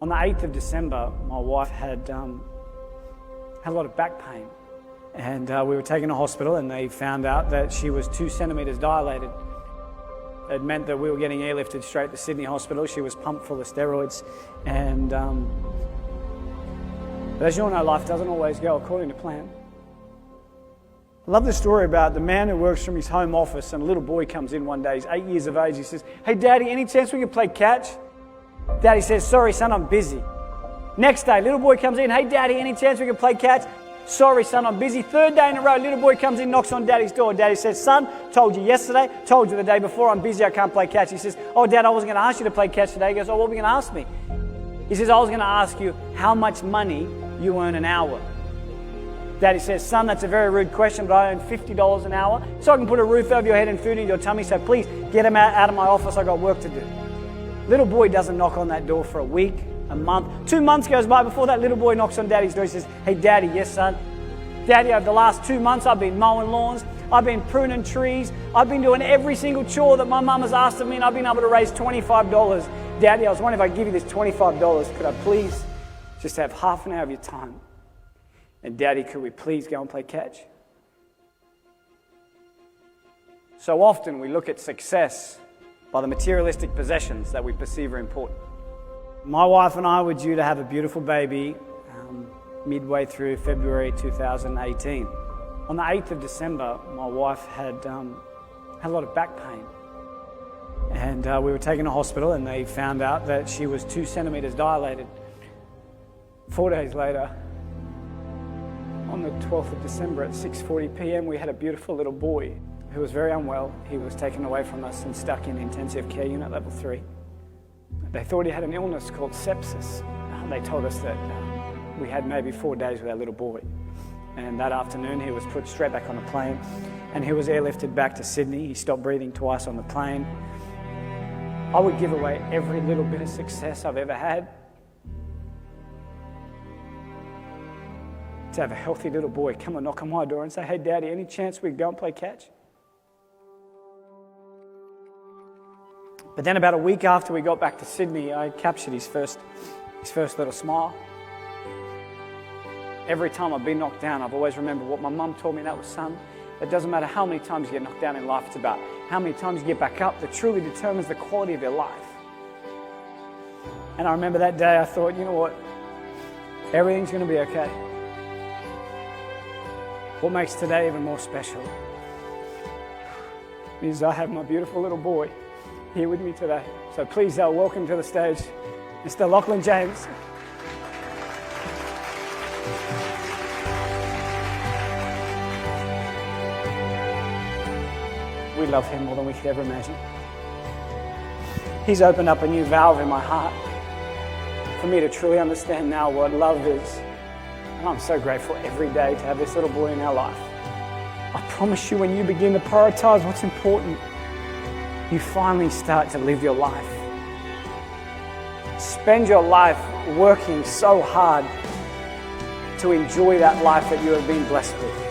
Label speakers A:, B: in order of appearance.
A: On the 8th of December, my wife had a lot of back pain. And we were taken to hospital and they found out that she was 2 centimetres dilated. It meant that we were getting airlifted straight to Sydney Hospital. She was pumped full of steroids. And but as you all know, life doesn't always go according to plan. I love the story about the man who works from his home office and a little boy comes in one day. He's 8 years of age. He says, "Hey, Daddy, any chance we can play catch?" Daddy says, "Sorry, son, I'm busy." Next day, little boy comes in, "Hey, Daddy, any chance we can play catch?" "Sorry, son, I'm busy." Third day in a row, little boy comes in, knocks on Daddy's door. Daddy says, "Son, told you yesterday, told you the day before, I'm busy, I can't play catch." He says, "Oh, Dad, I wasn't going to ask you to play catch today." He goes, "Oh, what were you going to ask me?" He says, "I was going to ask you how much money you earn an hour." Daddy says, "Son, that's a very rude question, but I earn $50 an hour, so I can put a roof over your head and food in your tummy, so please get him out of my office, I've got work to do." Little boy doesn't knock on that door for a week, a month. 2 months goes by before that little boy knocks on Daddy's door. He says, "Hey, Daddy." "Yes, son." "Daddy, over the last 2 months, I've been mowing lawns, I've been pruning trees, I've been doing every single chore that my mum has asked of me, and I've been able to raise $25. Daddy, I was wondering if I could give you this $25. Could I please just have half an hour of your time? And Daddy, could we please go and play catch?" So often we look at success by the materialistic possessions that we perceive are important. My wife and I were due to have a beautiful baby midway through February 2018. On the 8th of December, my wife had a lot of back pain. And we were taken to hospital and they found out that she was 2 centimetres dilated. 4 days later, on the 12th of December at 6:40 p.m, we had a beautiful little boy who was very unwell. He was taken away from us and stuck in intensive care unit level 3. They thought he had an illness called sepsis. They told us that we had maybe 4 days with our little boy. And that afternoon he was put straight back on a plane and he was airlifted back to Sydney. He stopped breathing twice on the plane. I would give away every little bit of success I've ever had to have a healthy little boy come and knock on my door and say, "Hey, Daddy, any chance we could go and play catch?" But then about a week after we got back to Sydney, I captured his first little smile. Every time I've been knocked down, I've always remembered what my mum told me, and that was, "Son, it doesn't matter how many times you get knocked down in life, it's about how many times you get back up that truly determines the quality of your life." And I remember that day I thought, you know what, everything's going to be okay. What makes today even more special is I have my beautiful little boy here with me today. So please welcome to the stage Mr. Lachlan James. We love him more than we could ever imagine. He's opened up a new valve in my heart for me to truly understand now what love is. And I'm so grateful every day to have this little boy in our life. I promise you, when you begin to prioritize what's important, you finally start to live your life. Spend your life working so hard to enjoy that life that you have been blessed with.